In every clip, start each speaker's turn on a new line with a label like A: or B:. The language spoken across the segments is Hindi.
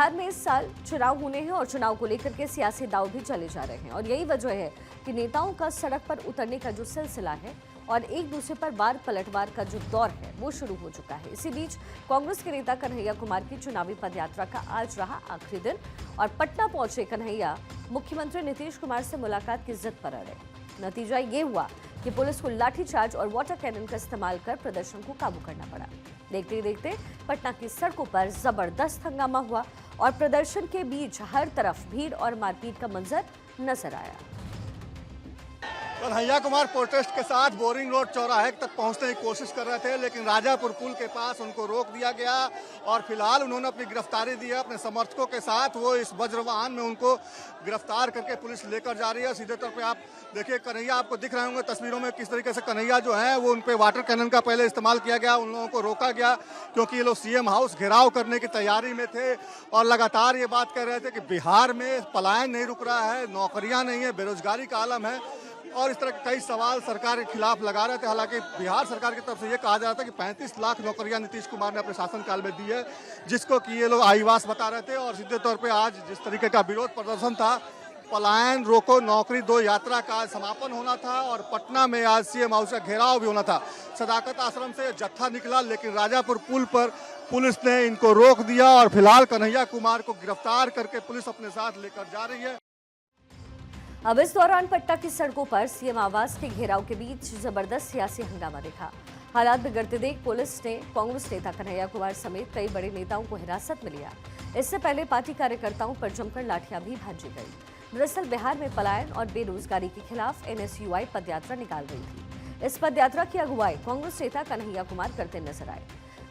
A: बिहार में इस साल चुनाव होने हैं और चुनाव को लेकर के सियासी दांव भी चले जा रहे हैं और यही वजह है कि नेताओं का सड़क पर उतरने का जो सिलसिला है और एक दूसरे पर वार पलटवार का जो दौर है वो शुरू हो चुका है। इसी बीच कांग्रेस के नेता कन्हैया कुमार की चुनावी पदयात्रा का आज रहा आखिरी दिन और पटना पहुंचे कन्हैया मुख्यमंत्री नीतीश कुमार से मुलाकात की जिद पर अड़े। नतीजा ये हुआ कि पुलिस को लाठीचार्ज और वाटर कैनन का इस्तेमाल कर प्रदर्शन को काबू करना पड़ा। देखते ही देखते पटना की सड़कों पर जबरदस्त हंगामा हुआ और प्रदर्शन के बीच हर तरफ भीड़ और मारपीट का मंजर नजर आया।
B: कन्हैया कुमार प्रोटेस्ट के साथ बोरिंग रोड चौराहे तक पहुंचने की कोशिश कर रहे थे, लेकिन राजापुर पुल के पास उनको रोक दिया गया और फिलहाल उन्होंने अपनी गिरफ्तारी दी है अपने समर्थकों के साथ। वो इस वज्र वाहन में उनको गिरफ्तार करके पुलिस लेकर जा रही है। सीधे तौर पे आप देखिए कन्हैया आपको दिख रहे होंगे तस्वीरों में किस तरीके से कन्हैया जो है वो उन पे वाटर कैनन का पहले इस्तेमाल किया गया, उन लोगों को रोका गया क्योंकि ये लोग सीएम हाउस घेराव करने की तैयारी में थे और लगातार ये बात कर रहे थे कि बिहार में पलायन नहीं रुक रहा है, नौकरियां नहीं है, बेरोजगारी का आलम है और इस तरह के कई सवाल सरकार के खिलाफ लगा रहे थे। हालांकि बिहार सरकार की तरफ से ये कहा जा रहा था कि 35 लाख नौकरियां नीतीश कुमार ने अपने शासनकाल में दी है, जिसको कि ये लोग आईवास बता रहे थे। और सीधे तौर पे आज जिस तरीके का विरोध प्रदर्शन था, पलायन रोको नौकरी दो यात्रा का आज समापन होना था और पटना में आज सीएम हाउस का घेराव भी होना था। सदाकत आश्रम से जत्था निकला, लेकिन राजापुर पुल पर पुलिस ने इनको रोक दिया और फिलहाल कन्हैया कुमार को गिरफ्तार करके पुलिस अपने साथ लेकर जा रही है।
A: अब इस दौरान पटना की सड़कों पर सीएम आवास के घेराव के बीच जबरदस्त सियासी हंगामा दिखा। हालात बिगड़ते देख पुलिस ने कांग्रेस नेता कन्हैया कुमार समेत कई बड़े नेताओं को हिरासत में लिया। इससे पहले पार्टी कार्यकर्ताओं पर जमकर लाठियां भी भांजी गई। दरअसल बिहार में पलायन और बेरोजगारी के खिलाफ एनएसयूआई पदयात्रा निकाल रही थी। इस पदयात्रा की अगुवाई कांग्रेस नेता कन्हैया कुमार करते नजर आए।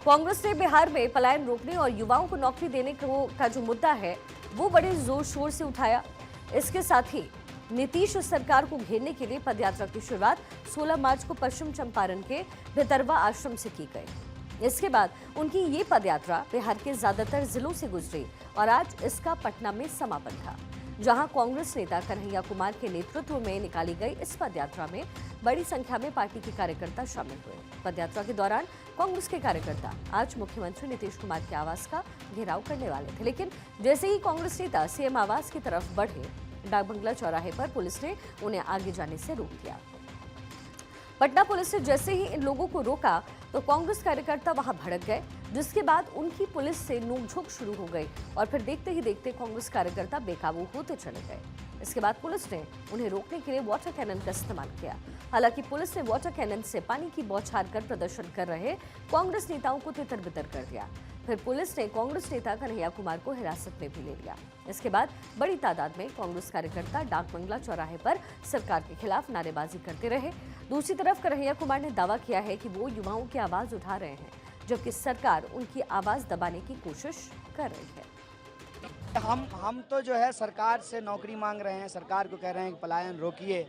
A: कांग्रेस ने बिहार में पलायन रोकने और युवाओं को नौकरी देने का जो मुद्दा है वो बड़े जोर शोर से उठाया। इसके साथ ही नीतीश सरकार को घेरने के लिए पदयात्रा की शुरुआत 16 मार्च को पश्चिम चंपारण के भितरवा आश्रम से की गई। इसके बाद उनकी ये पदयात्रा बिहार के ज्यादातर जिलों से गुजरी और आज इसका पटना में समापन था, जहां कांग्रेस नेता कन्हैया कुमार के नेतृत्व में निकाली गई इस पदयात्रा में बड़ी संख्या में पार्टी के कार्यकर्ता शामिल हुए। पदयात्रा के दौरान कांग्रेस के कार्यकर्ता आज मुख्यमंत्री नीतीश कुमार के आवास का घेराव करने वाले थे, लेकिन जैसे ही कांग्रेस नेता सीएम आवास की तरफ बढ़े, डाक बंगला चौराहे पर पुलिस ने उन्हें आगे जाने से रोक दिया। पटना पुलिस ने जैसे ही इन लोगों को रोका तो कांग्रेस कार्यकर्ता वहां भड़क गए, जिसके बाद उनकी पुलिस से नोकझोंक शुरू हो गई और फिर देखते ही देखते कांग्रेस कार्यकर्ता बेकाबू होते चले गए। इसके बाद पुलिस ने उन्हें रोकने के लिए वाटर कैनन का इस्तेमाल किया। हालांकि पुलिस ने वाटर कैनन से पानी की बौछार कर प्रदर्शन कर रहे कांग्रेस नेताओं को तितर-बितर कर दिया। फिर पुलिस ने कांग्रेस नेता कन्हैया कुमार को हिरासत में भी ले लिया। इसके बाद बड़ी तादाद में कांग्रेस कार्यकर्ता डाक बंगला चौराहे पर सरकार के खिलाफ नारेबाजी करते रहे। दूसरी तरफ कन्हैया कुमार ने दावा किया है कि वो युवाओं की आवाज उठा रहे हैं, जबकि सरकार उनकी आवाज दबाने की कोशिश कर रही है।
C: हम तो जो है सरकार से नौकरी मांग रहे हैं, सरकार को कह रहे हैं कि पलायन रोकिए।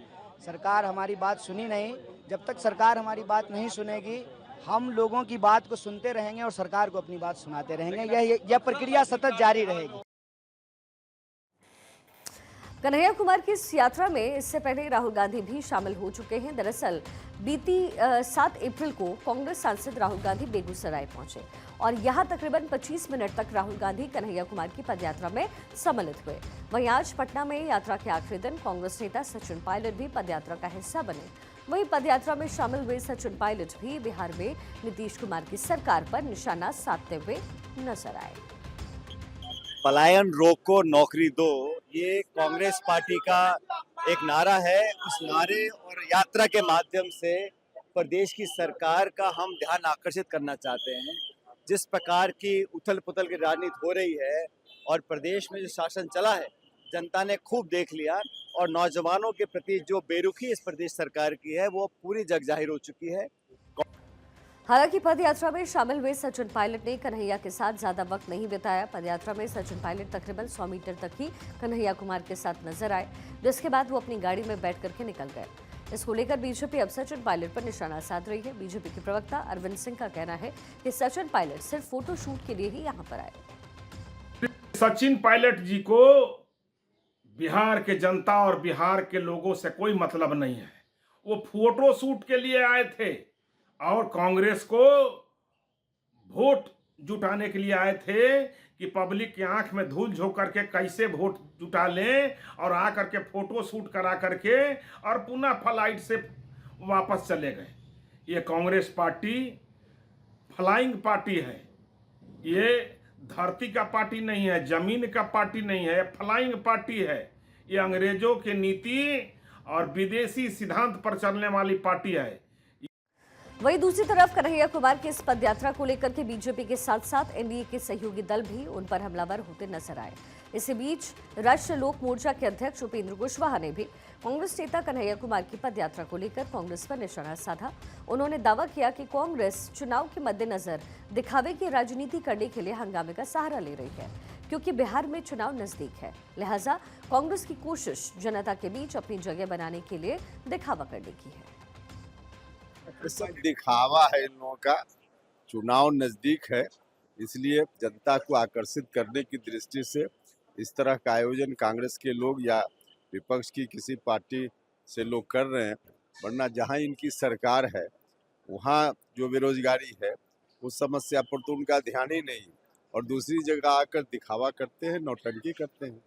C: सरकार हमारी बात सुनी नहीं। जब तक सरकार हमारी बात नहीं सुनेगी, हम लोगों की बात को सुनते रहेंगे और सरकार को अपनी बात सुनाते रहेंगे। यह प्रक्रिया सतत जारी रहेगी।
A: कन्हैया कुमार की इस यात्रा में इससे पहले राहुल गांधी भी शामिल हो चुके हैं। दरअसल बीती 7 अप्रैल को कांग्रेस सांसद राहुल गांधी बेगूसराय पहुंचे और यहां तकरीबन 25 मिनट तक राहुल गांधी कन्हैया कुमार की पदयात्रा में सम्मिलित हुए। वहीं आज पटना में यात्रा के आखिरी दिन कांग्रेस नेता सचिन पायलट भी पदयात्रा का हिस्सा बने। वहीं पदयात्रा में शामिल हुए सचिन पायलट भी बिहार में नीतीश कुमार की सरकार पर निशाना साधते हुए नजर आए।
D: पलायन रोको नौकरी दो, ये कांग्रेस पार्टी का एक नारा है। उस नारे और यात्रा के माध्यम से प्रदेश की सरकार का हम ध्यान आकर्षित करना चाहते हैं। जिस प्रकार की उथल पुथल की राजनीति हो रही है और प्रदेश में जो शासन चला है, जनता ने खूब देख लिया और नौजवानों के प्रति जो बेरुखी इस प्रदेश सरकार की है वो पूरी जग जाहिर हो चुकी है।
A: हालांकि पदयात्रा में शामिल हुए सचिन पायलट ने कन्हैया के साथ ज्यादा वक्त नहीं बिताया। पदयात्रा में सचिन पायलट तकरीबन 100 मीटर तक ही कन्हैया कुमार के साथ नजर आए, जिसके बाद वो अपनी गाड़ी में बैठ करके निकल गए। इसको लेकर बीजेपी अब सचिन पायलट पर निशाना साध रही है। बीजेपी के प्रवक्ता अरविंद सिंह का कहना है कि सचिन पायलट सिर्फ फोटो शूट के लिए ही यहाँ पर आए।
E: सचिन पायलट जी को बिहार के जनता और बिहार के लोगों से कोई मतलब नहीं है। वो फोटो शूट के लिए आए थे और कांग्रेस को वोट जुटाने के लिए आए थे कि पब्लिक की आंख में धूल झोंक करके कैसे वोट जुटा लें और आ करके फोटो शूट करा करके और पुनः फ्लाइट से वापस चले गए। ये कांग्रेस पार्टी फ्लाइंग पार्टी है, ये धरती का पार्टी नहीं है, जमीन का पार्टी नहीं है, फ्लाइंग पार्टी है। ये अंग्रेजों की नीति और विदेशी सिद्धांत पर चलने वाली पार्टी है।
A: वहीं दूसरी तरफ कन्हैया कुमार की इस पदयात्रा को लेकर के बीजेपी के साथ साथ एनडीए के सहयोगी दल भी उन पर हमलावर होते नजर आए। इसी बीच राष्ट्रीय लोक मोर्चा के अध्यक्ष उपेंद्र कुशवाहा ने भी कांग्रेस नेता कन्हैया कुमार की पदयात्रा को लेकर कांग्रेस पर निशाना साधा। उन्होंने दावा किया कि कांग्रेस चुनाव के मद्देनजर दिखावे की राजनीति करने के लिए हंगामे का सहारा ले रही है, क्योंकि बिहार में चुनाव नजदीक है। लिहाजा कांग्रेस की कोशिश जनता के बीच अपनी जगह बनाने के लिए दिखावा करने की है।
F: ये सब दिखावा है इन लोगों का। चुनाव नजदीक है, इसलिए जनता को आकर्षित करने की दृष्टि से इस तरह का आयोजन कांग्रेस के लोग या विपक्ष की किसी पार्टी से लोग कर रहे हैं। वरना जहां इनकी सरकार है वहां जो बेरोजगारी है उस समस्या पर तो उनका ध्यान ही नहीं, और दूसरी जगह आकर दिखावा करते हैं, नौटंकी करते हैं।